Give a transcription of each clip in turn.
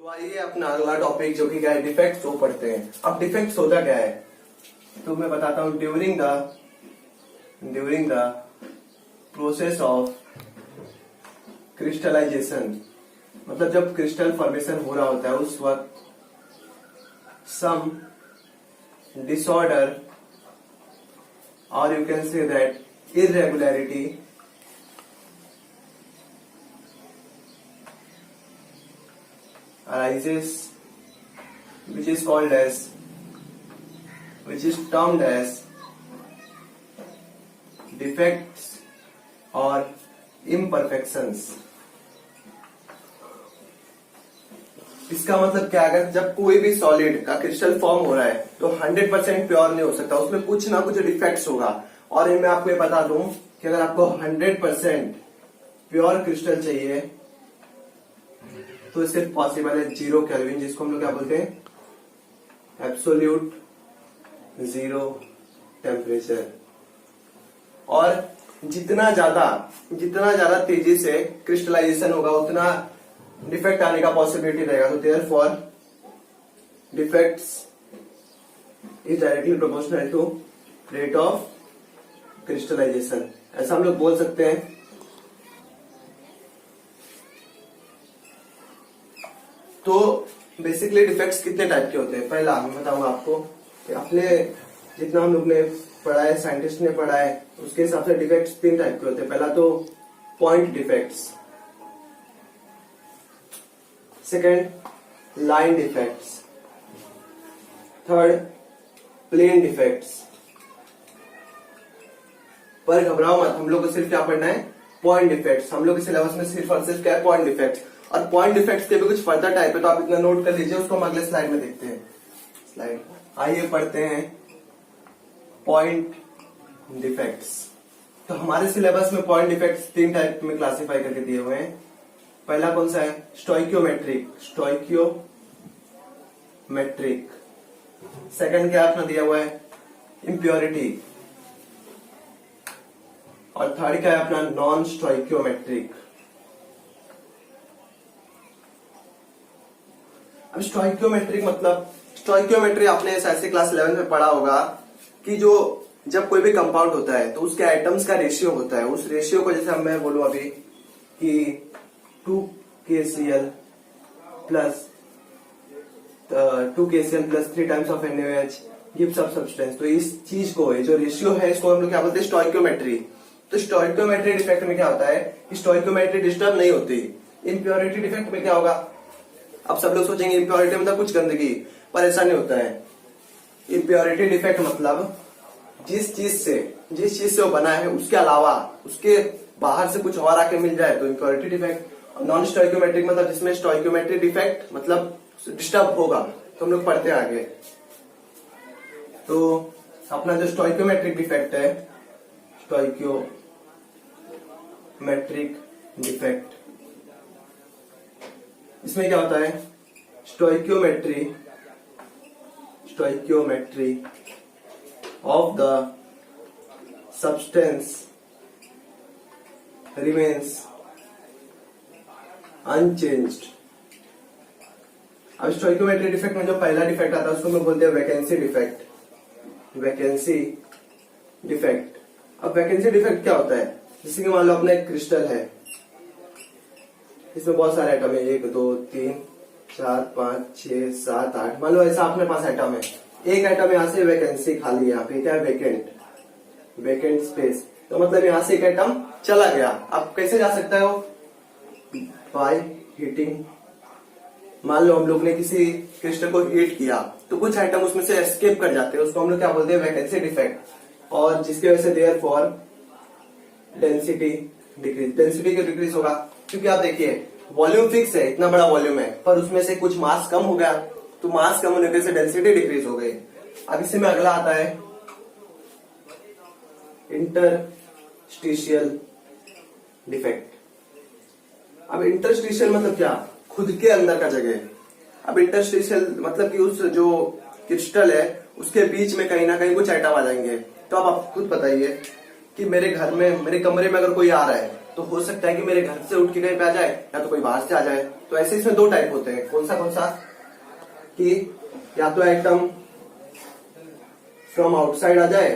तो आइए अपना अगला टॉपिक जो कि क्या है, डिफेक्ट्स वो पढ़ते हैं। अब डिफेक्ट्स होता क्या है तो मैं बताता हूँ। During the process of crystallization, मतलब जब क्रिस्टल फॉर्मेशन हो रहा होता है उस वक्त सम डिसऑर्डर और you can say that irregularity arises, which is termed as defects or imperfections। इसका मतलब क्या है, जब कोई भी सॉलिड का क्रिस्टल फॉर्म हो रहा है तो 100% प्योर नहीं हो सकता, उसमें कुछ ना कुछ डिफेक्ट्स होगा। और मैं आपको ये बता दूं कि अगर आपको 100% प्योर क्रिस्टल चाहिए तो सिर्फ पॉसिबल है 0 केल्विन, जिसको हम लोग क्या बोलते हैं, एब्सोल्यूट 0 टेम्परेचर। और जितना ज्यादा तेजी से क्रिस्टलाइजेशन होगा उतना डिफेक्ट आने का पॉसिबिलिटी रहेगा। तो therefore defects is directly proportional to rate of crystallization, ऐसा हम लोग बोल सकते हैं। तो बेसिकली डिफेक्ट्स कितने टाइप के होते हैं, पहला मैं बताऊंगा आपको कि अपने जितना हम लोग ने पढ़ा है, साइंटिस्ट ने पढ़ा है, उसके हिसाब से डिफेक्ट्स 3 टाइप के होते हैं। पहला तो point defects, second line defects, third plane defects. पर घबराओ मत, हम लोग को सिर्फ क्या पढ़ना है, पॉइंट डिफेक्ट्स। हम लोग के सिलेबस में सिर्फ और सिर्फ क्या है, पॉइंट डिफेक्ट्स। और पॉइंट डिफेक्ट्स के भी कुछ फर्दर टाइप है, तो आप इतना नोट कर लीजिए, उसको हम अगले स्लाइड में देखते हैं। स्लाइड आइए पढ़ते हैं पॉइंट डिफेक्ट्स। तो हमारे सिलेबस में पॉइंट डिफेक्ट्स 3 टाइप में क्लासिफाई करके दिए हुए हैं। पहला कौन सा है, स्टोइकियोमेट्रिक। सेकंड क्या अपना दिया हुआ है, इम्प्योरिटी। और थर्ड क्या है अपना, नॉन स्टोइकियोमेट्रिक। अब स्टोइकियोमेट्री आपने ऐसे क्लास 11 में पढ़ा होगा कि जब कोई भी कंपाउंड होता है तो उसके एटम्स का रेशियो होता है। उस रेशियो को जैसे मैं बोलूं अभी कि 2KCl plus 3 times of NaOH gives up substance. तो इस चीज को, ये जो रेशियो है, इसको हम लोग क्या बोलते हैं, स्टोइकियोमेट्री। तो स्टोइकियोमेट्री डिफेक्ट में क्या होता है कि स्टोइकियोमेट्री डिस्टर्ब नहीं होती। इम्प्योरिटी डिफेक्ट में क्या होगा, अब सब लोग सोचेंगे इम्प्योरिटी मतलब कुछ गंदगी, पर ऐसा नहीं होता है। इम्प्योरिटी डिफेक्ट मतलब जिस चीज से वो बना है उसके अलावा उसके बाहर से कुछ और आके मिल जाए तो इम्प्योरिटी डिफेक्ट। नॉन स्टोइकियोमेट्रिक मतलब जिसमें स्टोइकियोमेट्रिक डिफेक्ट मतलब डिस्टर्ब होगा। तो हम लोग पढ़ते हैं आगे। तो अपना जो स्टोइकियोमेट्रिक डिफेक्ट है, स्टोइकियोमेट्रिक डिफेक्ट, इसमें क्या होता है, stoichiometry of the substance remains unchanged. अब स्टोइकियोमेट्री डिफेक्ट में जो पहला डिफेक्ट आता है उसको मैं बोलते हैं वैकेंसी डिफेक्ट। अब वैकेंसी डिफेक्ट क्या होता है, जैसे कि मान लो अपना एक क्रिस्टल है, इसमें बहुत सारे एटम है, 1 2 3 4 5 6 7 8। मान लो ऐसा अपने पास एटम है, एक एटम यहाँ से वैकेंसी खाली है, यहाँ पे क्या है, वेकेंट स्पेस। तो मतलब यहाँ से एक एटम चला गया। अब कैसे जा सकता है वो, बाय हीटिंग। मान लो हम लोग ने किसी क्रिस्टल को हीट किया तो कुछ आइटम उसमें से एस्केप कर जाते हैं, उसको हम लोग क्या बोलते हैं, वैकेंसी डिफेक्ट। और जिसकी वजह से देयरफॉर डेंसिटी डिक्रीज होगा। क्योंकि आप देखिए वॉल्यूम फिक्स है, इतना बड़ा वॉल्यूम है, पर उसमें से कुछ मास कम हो गया, तो मास कम होने से डेंसिटी डिक्रीज हो गई। अब इसी में अगला आता है इंटरस्टिशियल डिफेक्ट। अब इंटरस्टिशियल मतलब क्या, खुद के अंदर का जगह। अब इंटरस्टिशियल मतलब कि उस जो क्रिस्टल है उसके बीच में कहीं ना कहीं कुछ आइटम आ जाएंगे। तो अब आप खुद बताइए कि मेरे घर में, मेरे कमरे में अगर कोई आ रहा है तो हो सकता है कि मेरे घर से उठ के कहीं पे आ जाए या तो कोई बाहर से आ जाए। तो तो ऐसे इसमें दो टाइप होते हैं, कौन सा कि या तो एटम फ्रॉम आउटसाइड आ जाए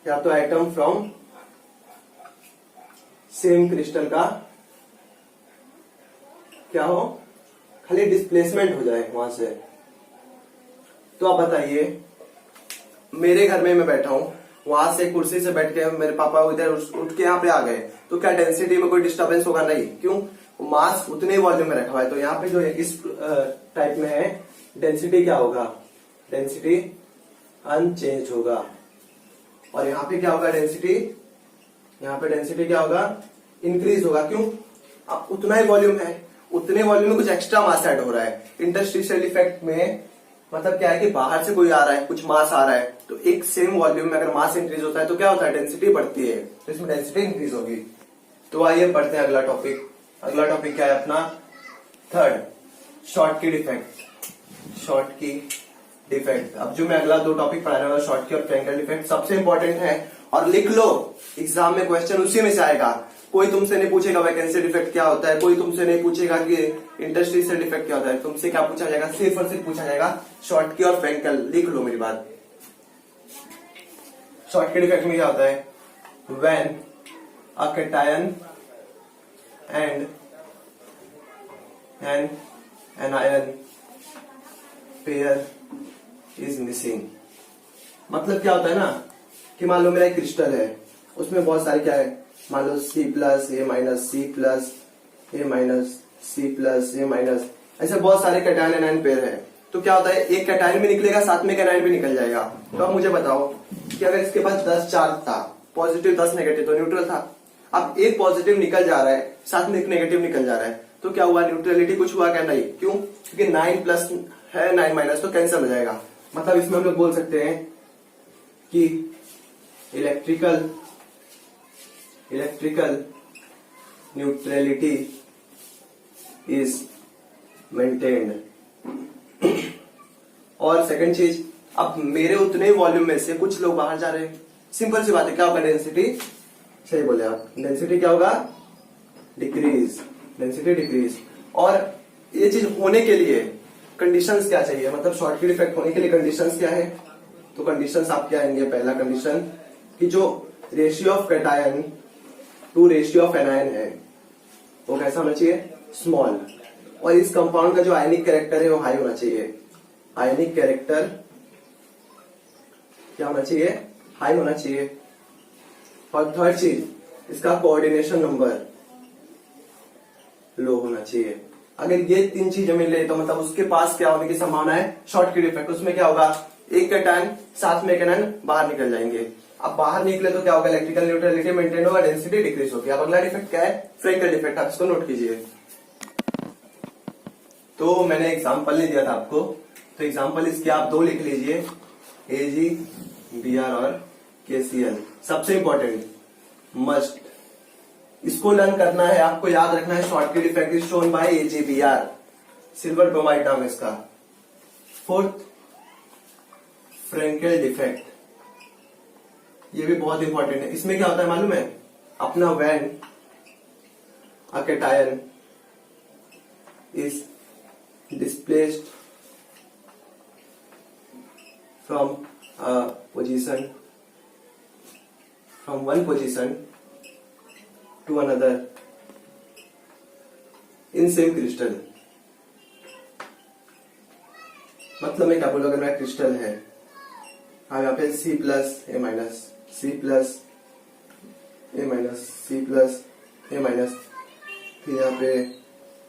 या तो एटम फ्रॉम सेम क्रिस्टल का क्या हो, खाली डिस्प्लेसमेंट हो जाए वहां से। तो आप बताइए, मेरे घर में मैं बैठा हूं, वहां से कुर्सी से बैठ के मेरे पापा इधर उठ के यहाँ पे आ गए, तो क्या डेंसिटी में कोई डिस्टर्बेंस होगा? नहीं। क्यों? मास उतने ही वॉल्यूम में रखा हुआ है। तो यहाँ पे जो इस टाइप में है, डेंसिटी क्या होगा? डेंसिटी अनचेंज होगा। और यहाँ पे क्या होगा? यहाँ पे डेंसिटी क्या होगा? इंक्रीज होगा। क्यों? अब उतना ही वॉल्यूम है, उतने वॉल्यूम में कुछ एक्स्ट्रा मास ऐड हो रहा है। इंटरस्टिशियल इफेक्ट में मतलब क्या है कि बाहर से कोई आ रहा है, कुछ मास आ रहा है, तो एक सेम वॉल्यूम में अगर मास इंक्रीज होता है तो क्या होता है? डेंसिटी बढ़ती है, तो इसमें डेंसिटी इंक्रीज होगी। तो आइए पढ़ते हैं अगला टॉपिक। अगला टॉपिक क्या है अपना? थर्ड, शॉर्ट की डिफेक्ट। शॉर्ट की डिफेक्ट। अब जो मैं अगला दो टॉपिक पढ़ा रहा हूँ, शॉर्ट की और फ्रैंकल डिफेक्ट, सबसे इंपॉर्टेंट है और लिख लो, एग्जाम में क्वेश्चन उसी में से आएगा। कोई तुमसे नहीं पूछेगा वैकेंसी डिफेक्ट क्या होता है, कोई तुमसे नहीं पूछेगा कि इंटरस्टिशियल डिफेक्ट क्या होता है। तुमसे क्या पूछा जाएगा? सिर्फ और सिर्फ पूछा जाएगा शॉर्ट की और फ्रैंकल। लिख लो मेरी बात। शॉर्ट की डिफेक्ट में क्या होता है? When a cation and an anion pair is missing. मतलब क्या होता है ना कि मान लो मेरा एक क्रिस्टल है, उसमें बहुत सारे क्या है, मान लो C plus A minus C plus A minus C plus A minus, ऐसे बहुत सारे कैटायन एनायन पेयर है। तो क्या होता है, एक कैटायन भी निकलेगा, साथ में कैटायन भी निकल जाएगा। तो अब मुझे बताओ कि अगर इसके पास 10 चार्ज था, पॉजिटिव 10 नेगेटिव, तो न्यूट्रल था। अब एक पॉजिटिव निकल जा रहा है, साथ में एक नेगेटिव निकल जा रहा है, तो क्या हुआ? न्यूट्रलिटी कुछ हुआ क्या? नहीं। क्यों? क्योंकि 9 प्लस है 9 माइनस, तो कैंसिल हो जाएगा। मतलब इसमें हम लोग बोल सकते हैं कि इलेक्ट्रिकल न्यूट्रलिटी इज मेंटेन्ड। और सेकंड चीज, अब मेरे उतने वॉल्यूम में से कुछ लोग बाहर जा रहे हैं, सिंपल सी बात है, क्या होगा? डेंसिटी, सही बोले आप, डेंसिटी क्या होगा? डिक्रीज। Density decrease. और ये चीज होने के लिए कंडीशंस क्या चाहिए? मतलब शॉर्ट की डिफेक्ट होने के लिए कंडीशंस क्या है? तो कंडीशंस आप क्या आएंगे? पहला कंडीशन कि जो ratio of cation to ratio of anion है वो कैसा होना चाहिए? स्मॉल। और इस कंपाउंड का जो आयनिक कैरेक्टर है वो हाई होना चाहिए। आयनिक कैरेक्टर क्या होना चाहिए? हाई होना चाहिए। और थर्ड चीज, इसका कोऑर्डिनेशन नंबर लो होना चाहिए। अगर ये तीन चीजें मिले तो मतलब उसके पास क्या होने की संभावना है? शॉर्ट की डिफेक्ट। उसमें क्या होगा? एक कैटायन साथ में कैटायन बाहर निकल जाएंगे। अब बाहर निकले तो क्या होगा? इलेक्ट्रिकल न्यूट्रलिटी मेंटेन होगा, डेंसिटी डिक्रीज होगी। अब अगला डिफेक्ट क्या है? Frenkel defect. आप इसको नोट कीजिए। तो मैंने एग्जाम्पल नहीं दिया था आपको, तो एग्जाम्पल इसके आप दो लिख लीजिए, AG, BR और KCl। सबसे इंपॉर्टेंट मस्ट, इसको लर्न करना है, आपको याद रखना है। शॉर्ट की defect is shown by AgBr, silver bromide नाम है इसका। फोर्थ, फ्रैंकल डिफेक्ट, ये भी बहुत इंपॉर्टेंट है। इसमें क्या होता है मालूम है? अपना when a cation is displaced from one position to another in same crystal. मतलब मैं क्या बोलूं, अगर मेरा क्रिस्टल है, हाँ, यहाँ पे C plus A minus, C plus A minus, C plus A minus, फिर यहाँ पे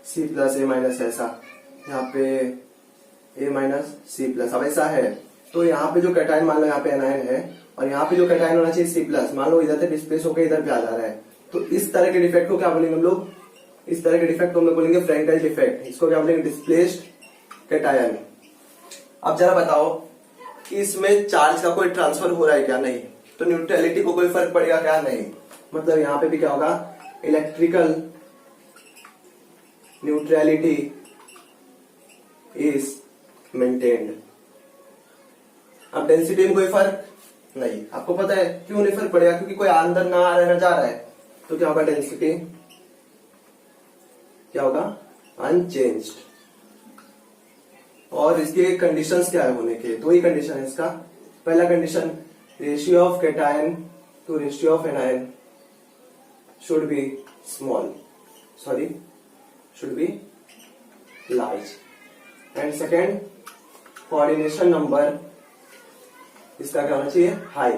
C प्लस A माइनस, ऐसा यहाँ पे A माइनस C प्लस। अब ऐसा है तो यहाँ पे जो कैटायन मान लो यहाँ पे एनायन है और यहाँ पे जो कैटायन होना चाहिए C प्लस, मान लो इधर से डिस्प्लेस होकर इधर पे आ जा रहा है, तो इस तरह के डिफेक्ट को क्या बोलेंगे हम लोग? इस तरह के डिफेक्ट को हम लोग बोलेंगे फ्रैंकल डिफेक्ट। इसको क्या बोलेंगे? Displaced cation. अब जरा बताओ कि इसमें चार्ज का कोई ट्रांसफर हो रहा है क्या? नहीं। तो न्यूट्रलिटी को कोई फर्क पड़ेगा क्या? नहीं। मतलब यहाँ पे भी क्या होगा? Electrical neutrality is maintained. अब डेंसिटी में कोई फर्क नहीं। आपको पता है क्यों नहीं फर्क पड़ेगा? क्योंकि कोई अंदर ना आ रहा है ना जा रहा है। तो क्या होगा? डेंसिटी क्या होगा, अनचेंज्ड। और इसके कंडीशंस क्या है होने के, दो ही कंडीशन है इसका। पहला condition, ratio of cation to ratio of anion should be small, should be large. And second, coordination number इसका क्या होना चाहिए, हाई।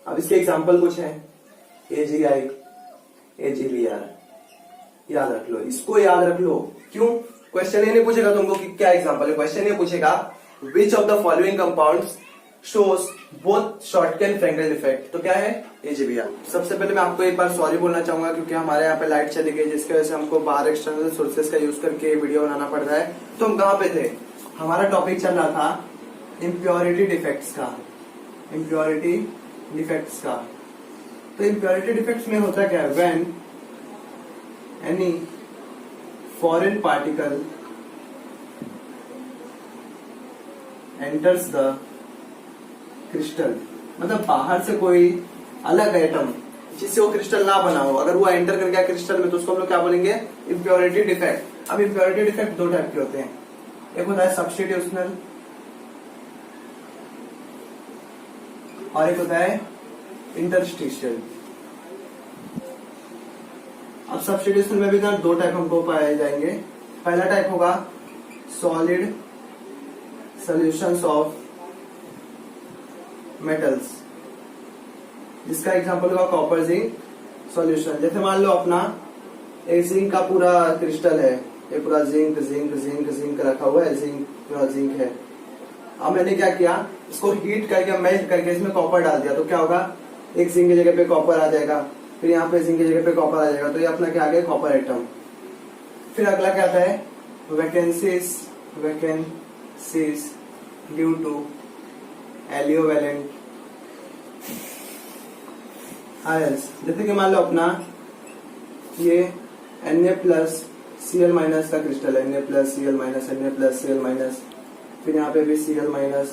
अब इसके एग्जांपल कुछ है, AgI, AgBr, याद रख लो, इसको याद रख लो। क्यों, क्वेश्चन ये नहीं पूछेगा तुमको कि क्या एग्जांपल है, क्वेश्चन ये पूछेगा which of the following compounds shows both Schottky and Frenkel effect. तो क्या है, AgBr। सबसे पहले मैं आपको एक बार सॉरी बोलना चाहूंगा क्योंकि हमारे यहाँ पे लाइट चली गई, जिसकी वजह से हमको बाहर एक्सटर्नल सोर्सेज का यूज करके वीडियो बनाना पड़ रहा है। तो हम कहाँ पे थे, हमारा टॉपिक चल रहा था इम्प्योरिटी डिफेक्ट्स का, इम्प्योरिटी डिफेक्ट्स का। तो इम्प्योरिटी डिफेक्ट्स में होता क्या है, when any foreign particle enters the crystal, मतलब बाहर से कोई अलग एटम जिससे वो क्रिस्टल ना बना हो, अगर वो एंटर कर गया क्रिस्टल में तो उसको हम लोग क्या बोलेंगे, इम्प्योरिटी डिफेक्ट। अब इम्प्योरिटी डिफेक्ट दो टाइप के होते हैं, एक होता है सब्स्टिट्यूशनल और एक होता है इंटरस्टिशियल। अब सब्स्टिट्यूशन में भी ना दो टाइप हमको पाए जाएंगे। पहला टाइप होगा सॉलिड सॉल्यूशंस ऑफ मेटल्स, जिसका एग्जांपल होगा कॉपर जिंक सॉल्यूशन। जैसे मान लो अपना एक जिंक का पूरा क्रिस्टल है, ये पूरा जिंक जिंक जिंक जिंक रखा हुआ है, जिंक पूरा जिंक है। अब मैंने क्या किया, इसको हीट करके मेल्ट करके इसमें कॉपर डाल दिया, तो क्या होगा, एक जिंक की जगह पे कॉपर आ जाएगा, फिर यहाँ पे जिंक की जगह पे कॉपर आ जाएगा, तो ये अपना क्या आ गया, कॉपर एटम। फिर अगला क्या आता है, वैकेंसीज ड्यू टू एलियोवेलेंट आयंस। जैसे कि मान लो अपना ये Na+Cl- का क्रिस्टल है, Na+Cl-, Na+Cl-, फिर यहाँ पे भी Cl-, Na+Cl-,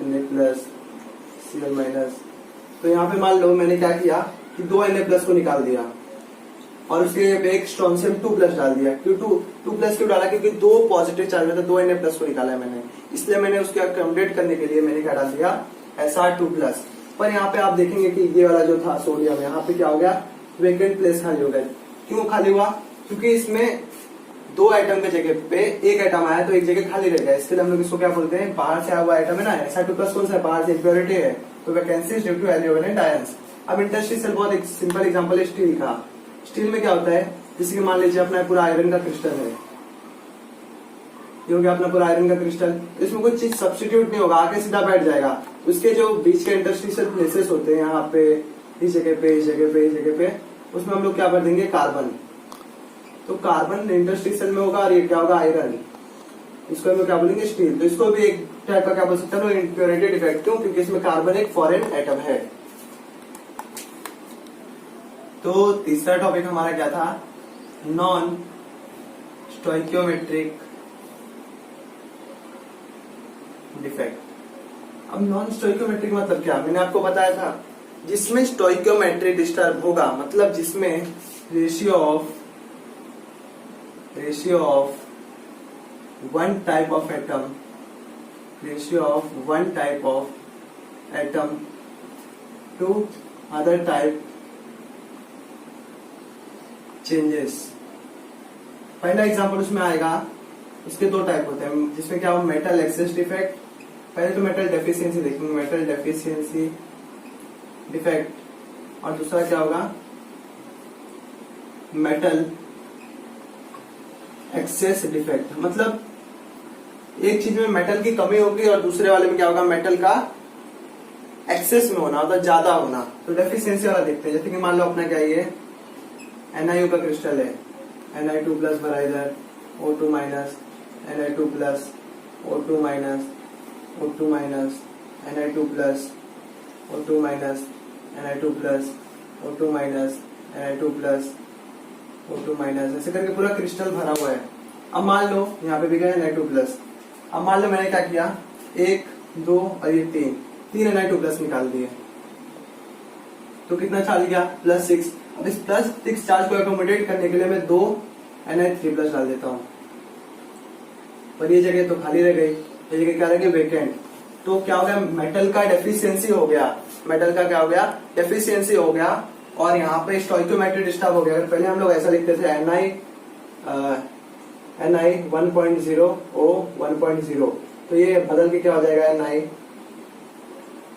Na+Cl-, तो यहाँ पे मान लो मैंने क्या किया कि दो Na+ को निकाल दिया और उसके एक स्ट्रोंशियम 2+ डाल दिया। क्यों 2+ क्यों डाला, क्योंकि दो पॉजिटिव चार्ज में तो दो Na+ को निकाला है मैंने, इसलिए मैंने उसके अकोमोडेट करने के लिए मैंने क्या डाल दिया, Sr2+। पर यहाँ पे आप देखेंगे कि ये वाला जो था सोडियम, यहाँ पे क्या हो गया, वेकेंट प्लेस खाली हो गया। क्यों खाली हुआ, क्योंकि इसमें दो आइटम के जगह पे एक आइटम आया तो एक जगह खाली रह गया, इसके लिए हम लोग इसको क्या बोलते हैं, बाहर से आया हुआ आइटम है ना, Sr2+ कौन सा है, बाहर से इम्प्योरिटी है, तो वैकेंसी ड्यू टू एलियोवेलेंट आयंस। अब इंटरस्टिशियल बहुत एक सिंपल एग्जांपल है स्टील का। स्टील में क्या होता है, जैसे कि मान लीजिए अपना पूरा आयरन का क्रिस्टल है, ये हो गया अपना पूरा आयरन का क्रिस्टल, इसमें कोई चीज सब्स्टिट्यूट नहीं होगा, आके सीधा बैठ जाएगा। उसके जो बीच के इंटरस्टिशियल प्लेसेस होते हैं, यहाँ पे इस जगह पे, इस जगह पे, इस जगह पे, उसमें हम लोग क्या भर देंगे, कार्बन। तो कार्बन इंटरस्टिशियल में होगा और ये क्या होगा, आयरन, इसको हम लोग क्या बोलेंगे, स्टील। तो इसको भी एक टाइप का क्या बोल सकते हैं, इम्प्योरिटी डिफेक्ट। क्यों, क्योंकि इसमें कार्बन एक फॉरेन एटम है। तो तीसरा टॉपिक हमारा क्या था, नॉन स्टोइकियोमेट्रिक डिफेक्ट। अब नॉन स्टोइकियोमेट्रिक मतलब क्या, मैंने आपको बताया था, जिसमें स्टोइकियोमेट्री डिस्टर्ब होगा, मतलब जिसमें ratio of one type of atom to other type changes. पहला एग्जांपल उसमें आएगा, उसके दो टाइप होते हैं, जिसमें क्या हो, मेटल एक्सेस डिफेक्ट। पहले तो मेटल डेफिशिएंसी देखेंगे, मेटल डेफिशिएंसी डिफेक्ट, और दूसरा क्या होगा, मेटल एक्सेस डिफेक्ट। मतलब एक चीज में मेटल की कमी होगी और दूसरे वाले में क्या होगा, मेटल का एक्सेस में होना, मतलब ज्यादा होना। तो डेफिशिएंसी वाला देखते हैं। जैसे कि मान लो अपना क्या, ये NiO का क्रिस्टल है, Na2+ भरा इधर, O2-, Na2+, O2-, O2-, Na2+, O2-, Na2+, O2-, Na2+, O2-, ऐसे करके पूरा क्रिस्टल भरा हुआ है। अब मान लो यहाँ पे भी गया Na2+। अब मान लो मैंने क्या किया, 1, 2 और ये 3 Na2+ निकाल दिए। तो कितना चार्ज गया, +6। अब इस +6 चार्ज को एकोमोडेट करने के लिए मैं 2 Ni3+ डाल देता हूँ, पर ये जगह तो खाली रह गई, ये जगह क्या रह गई, वेकेंट। तो क्या हो गया, मेटल का डेफिशिएंसी हो गया, मेटल का क्या हो गया, डेफिशिएंसी हो गया, और यहाँ पे स्टोइकोमेट्री डिस्टर्ब हो गया। अगर पहले हम लोग ऐसा लिखते थे Ni 1.0 O 1.0, तो ये बदल के क्या हो जाएगा, Ni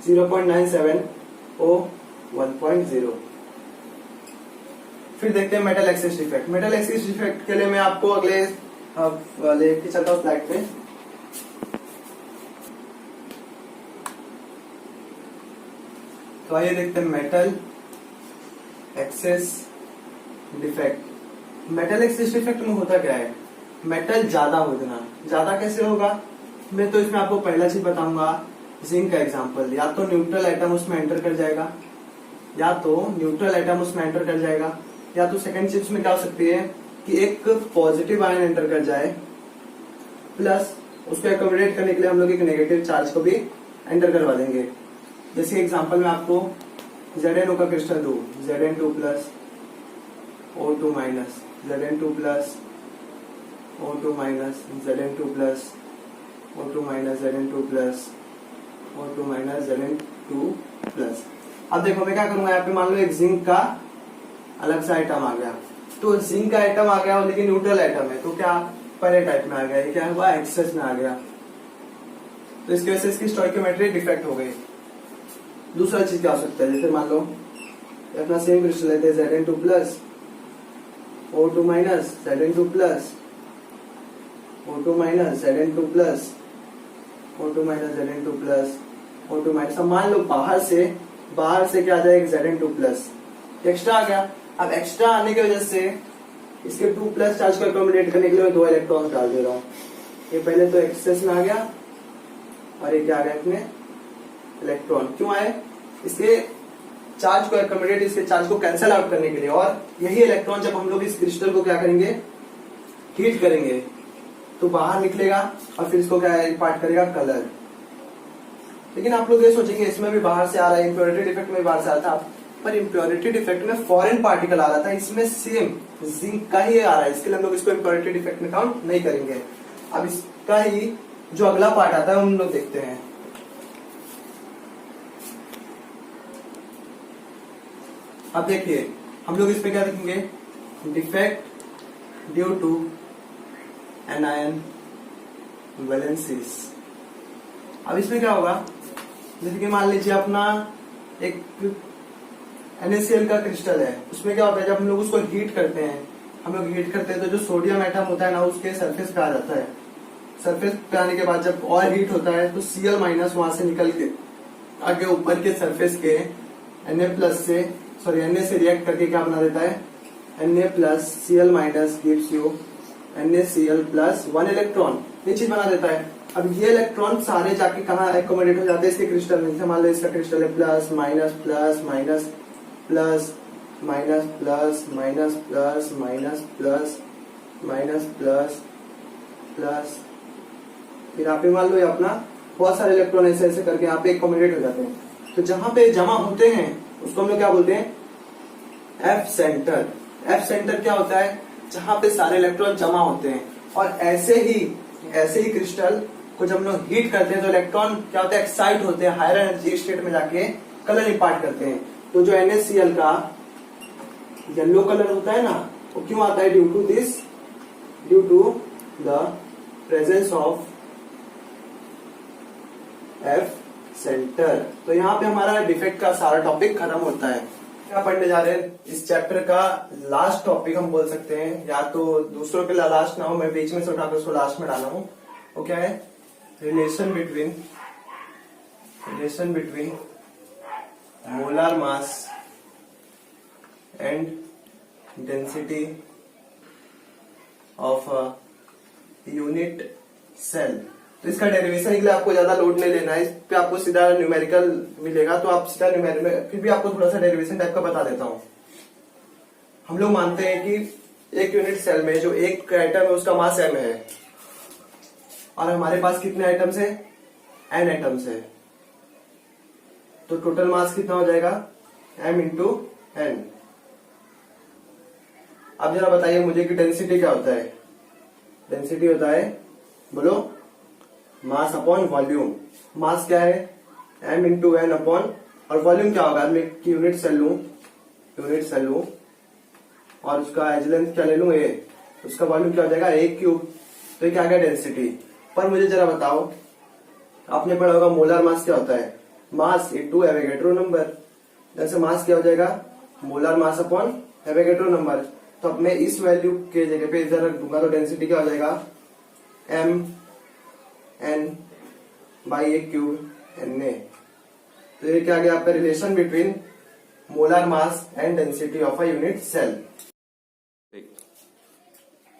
0.97 O 1.0। फिर देखते हैं metal axis defect. Metal axis defect के लिए मैं आपको अगले लेके चलता हूँ स्लाइड पे। तो आइए देखते हैं metal axis defect. Metal axis defect में होता क्या है, मेटल ज्यादा हो जाना। ज्यादा कैसे होगा, मैं तो इसमें आपको पहला चीज बताऊंगा, जिंक का एग्जांपल। या तो न्यूट्रल एटम उसमें एंटर कर जाएगा, या तो न्यूट्रल एटम उसमें एंटर कर जाएगा, या तो सेकंड चीज में क्या हो सकती है कि एक पॉजिटिव आयन एंटर कर जाए, प्लस उसको एकोमोडेट करने के लिए हम लोग एक नेगेटिव चार्ज को भी एंटर करवा देंगे। जैसे एग्जांपल में आपको ZnO का क्रिस्टल दूं, Zn2+ O2-, Zn2+ O2-, Zn2+ O2-, Zn2+ O2-, Zn2+। अब देखो मैं क्या करूंगा, यहाँ पे मान लो एक जिंक का अलग सा आइटम आ गया, तो जिंक का आइटम आ गया लेकिन न्यूट्रल आइटम है, तो क्या पहले टाइप में आ गया, ये क्या हुआ, एक्सेस में आ गया, तो इसकी वजह से इसकी स्टोइकोमेट्री डिफेक्ट हो गई। दूसरा चीज क्या हो सकता है, जैसे मान लो अपना सेम क्रिस्टल लेते हैं Zn2+ O2-, Zn2+ O2-, Zn2+ O2-, Zn2+ O2-। सब मान लो बाहर से क्या आ जाएगा, Zn2+ एक्स्ट्रा आ गया। अब एक्स्ट्रा आने की वजह से इसके 2+ चार्ज को एकोमोडेट करने के लिए मैं 2 इलेक्ट्रॉन डाल दे रहा हूँ। ये पहले तो एक्सेस में आ गया, और ये क्या आ गया इसमें, इलेक्ट्रॉन। क्यों आए, इसके चार्ज को एकोमोडेट, इसके चार्ज को कैंसिल आउट करने के लिए। और यही इलेक्ट्रॉन जब हम लोग इस क्रिस्टल को क्या करेंगे, हीट करेंगे, तो बाहर निकलेगा और फिर इसको क्या इम्पार्ट करेगा, कलर। लेकिन आप लोग ये सोचेंगे इसमें भी बाहर से आ रहा है, इम्प्योरिटी डिफेक्ट में बाहर से आता था, पर इम्प्योरिटी डिफेक्ट में फॉरेन पार्टिकल आ रहा था, इसमें सेम जिंक का ही आ रहा है, इसके लिए हम लोग इसको इम्प्योरिटी डिफेक्ट में काउंट नहीं करेंगे। अब इसका ही जो अगला पार्ट आता है हम लोग देखते हैं। अब देखिए हम लोग इसमें क्या लिखेंगे, defect due to anion valencies. अब इसमें क्या होगा, जैसे कि मान लीजिए अपना एक NaCl का क्रिस्टल है, उसमें क्या होता है जब हम लोग उसको हीट करते हैं, तो जो सोडियम एटम होता है ना, उसके सरफेस पे आ जाता है। सरफेस पे आने के बाद जब और हीट होता है तो Cl- वहां से निकल के आगे ऊपर के सरफेस के Na से रिएक्ट करके क्या बना देता है, Na+Cl- gives you NaCl+ 1 electron, ये चीज बना देता है। अब ये इलेक्ट्रॉन सारे जाके कहाँ एकोमोडेट हो जाते हैं, इसके क्रिस्टल में। मान लो इसका क्रिस्टल है plus minus plus minus plus minus plus minus plus minus plus minus plus plus, फिर यहाँ पे मान लो ये अपना बहुत सारे इलेक्ट्रॉन ऐसे ऐसे करके यहाँ पे एकोमोडेट हो जाते हैं। तो जहां पे जमा होते हैं उसको हम लोग क्या बोलते हैं, F सेंटर। F सेंटर क्या होता है, जहां पे सारे इलेक्ट्रॉन जमा होते हैं। और ऐसे ही क्रिस्टल को जब हम लोग हीट करते हैं तो इलेक्ट्रॉन क्या होता है, एक्साइट होते हैं, हायर एनर्जी स्टेट में जाके कलर इंपार्ट करते हैं। तो जो NaCl का येलो कलर होता है ना, वो क्यों आता है, due to the presence of F centre. तो यहाँ पे हमारा डिफेक्ट का सारा टॉपिक खत्म होता है। क्या पढ़ने जा रहे हैं, इस चैप्टर का लास्ट टॉपिक हम बोल सकते हैं, या तो दूसरों के लिए लास्ट ना हो, मैं बीच में से उठाकर उसको लास्ट में डाला हूं। वो क्या है, relation between molar mass and density of unit cell. तो इसका डेरिवेशन के लिए आपको ज्यादा लोड नहीं लेना है, इस पे आपको सीधा न्यूमेरिकल मिलेगा, तो आप सीधा न्यूमेरिकल, फिर भी आपको थोड़ा सा डेरिवेशन टाइप का बता देता हूं। हम लोग मानते हैं कि एक यूनिट सेल में जो एक एटम है उसका मास m है, और हमारे पास कितने एटम्स है, n एटम्स है। तो टोटल मास कितना हो जाएगा m इंटू एन। अब जरा बताइए मुझे कि डेंसिटी क्या होता है। डेंसिटी होता है, बोलो, मास अपॉन वॉल्यूम। मास क्या है, m इंटू एन अपॉन, और वॉल्यूम क्या होगा, मैं यूनिट सेल लूं और उसका एज लेंथ क्या ले लूं a, उसका वॉल्यूम क्या हो जाएगा a क्यूब। तो ये क्या आ गया डेंसिटी। पर मुझे जरा बताओ, आपने पढ़ा होगा मोलर मास क्या होता है, मास इनटू एवोगैड्रो नंबर। जैसे मास क्या हो जाएगा, molar mass upon Avogadro number. तो अब मैं इस वैल्यू के जगह पे इधर रख दूंगा, तो डेंसिटी क्या हो जाएगा, m n by a cube N A. तो ये क्या आ गया आपका relation between molar mass and density of a unit cell.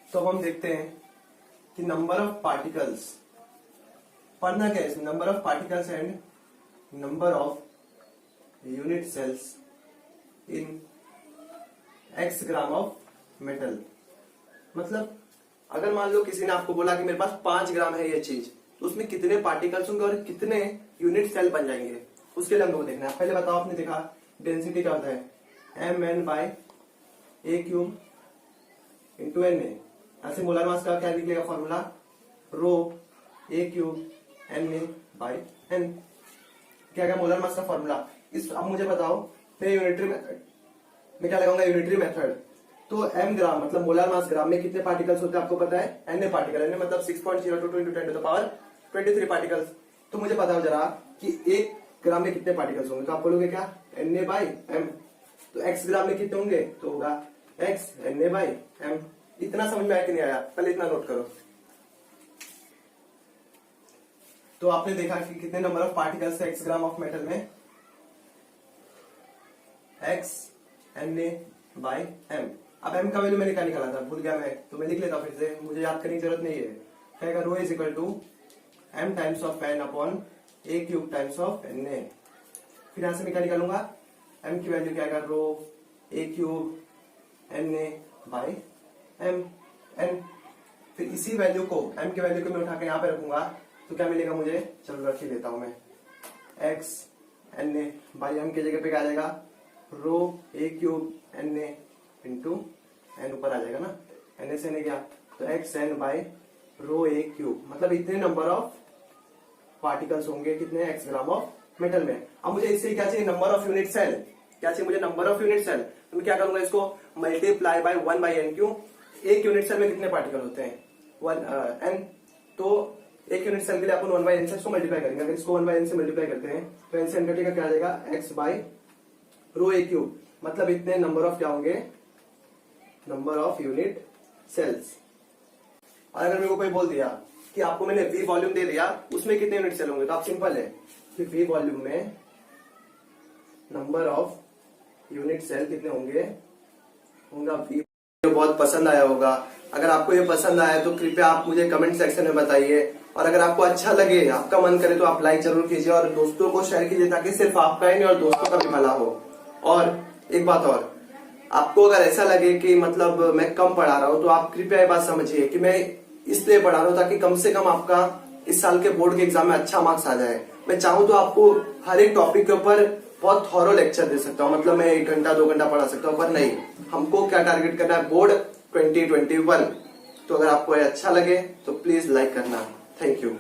तो हम देखते हैं कि नंबर ऑफ पार्टिकल्स, पढ़ना क्या है, number of particles and number of unit cells in x gram of metal. मतलब अगर मान लो किसी ने आपको बोला कि मेरे पास 5 ग्राम है ये चीज, तो उसमें कितने पार्टिकल्स होंगे और कितने यूनिट सेल बन जाएंगे, उसके लिए हमको देखना है। पहले बताओ, आपने देखा डेंसिटी क्या होता है, M N by a cube into N A. ऐसे मोलर मास का क्या निकलेगा formula, rho a cube N A by N. क्या क्या मोलर मास का फॉर्मूला। इस अब मुझे बताओ, मैं यूनिटरी मेथड में क्या लगाऊंगा, यूनिटरी मेथड। तो m ग्राम मतलब मोलर मास ग्राम में कितने पार्टिकल्स होते हैं आपको पता है, Na पार्टिकल, Na मतलब 6.02 into 10 to the power 23 particles. तो मुझे बताओ जरा कि 1 ग्राम में कितने पार्टिकल्स होंगे, तो आप बोलोगे क्या, Na बाई m। तो x ग्राम में कितने होंगे, तो होगा x Na बाई m। इतना समझ में आया कि नहीं आया, पहले इतना नोट करो। तो आपने देखा कि कितने नंबर ऑफ पार्टिकल्स है x ग्राम ऑफ मेटल में, x Na बाई m। अब m का वैल्यू मैंने क्या निकाला था, भूल गया मैं, तो मैं लिख लेता हूं फिर से, मुझे याद करने की जरूरत नहीं है। क्या, rho is equal to m times of n upon a cube times of Na। फिर यहां से मैं क्या निकालूंगा, m की वैल्यू क्या है, रो a cube Na by m n। फिर इसी वैल्यू को, m की वैल्यू को मैं उठा के यहाँ पे रखूंगा, तो क्या मिलेगा मुझे, चलो रख ही देता हूं मैं, x Na बाई m की जगह पे क्या आ जाएगा, rho a cube Na into N, ऊपर आ जाएगा ना, एन से नहीं गया, तो x N by rho a cube. मतलब इतने नंबर ऑफ पार्टिकल्स होंगे कितने, एक्स ग्राम ऑफ मेटल में। अब मुझे इससे क्या चाहिए, नंबर ऑफ यूनिट सेल। क्या चाहिए मुझे, नंबर ऑफ यूनिट सेल। तो मैं क्या करूंगा, इसको मल्टीप्लाई बाय 1 बाई एन। क्यों, एक यूनिट सेल में कितने पार्टिकल होते हैं, 1 एन। तो एक यूनिट सेल के लिए अपन 1 बाई एन से इसको मल्टीप्लाई करेंगे। अगर इसको 1 बाई एन से मल्टीप्लाई करते हैं तो एन से एन कटेगा, क्या आ जाएगा, x by rho a cube. मतलब इतने नंबर ऑफ क्या होंगे, नंबर ऑफ यूनिट सेल्स। और अगर मेरे को कोई बोल दिया कि आपको मैंने V वॉल्यूम दे दिया, उसमें कितने यूनिट सेल होंगे, तो आप सिंपल है कि V वॉल्यूम में नंबर ऑफ यूनिट सेल कितने होंगे, होगा V। बहुत पसंद आया होगा, अगर आपको ये पसंद आया तो कृपया आप मुझे कमेंट सेक्शन में बताइए। और अगर आपको अच्छा लगे, आपका मन करे, तो आप लाइक जरूर कीजिए और दोस्तों को शेयर कीजिए, ताकि सिर्फ आपका ही नहीं और दोस्तों का भी भला हो। और एक बात और, आपको अगर ऐसा लगे कि मतलब मैं कम पढ़ा रहा हूं, तो आप कृपया ये बात समझिए कि मैं इसलिए पढ़ा रहा हूं ताकि कम से कम आपका इस साल के बोर्ड के एग्जाम में अच्छा मार्क्स आ जाए। मैं चाहूं तो आपको हर एक टॉपिक के ऊपर बहुत थॉरो लेक्चर दे सकता हूं, मतलब मैं 1 घंटा 2 घंटा पढ़ा सकता हूं, पर नहीं, हमको क्या टारगेट करना है, बोर्ड 2021। तो अगर आपको ये अच्छा लगे तो प्लीज लाइक करना। Thank you.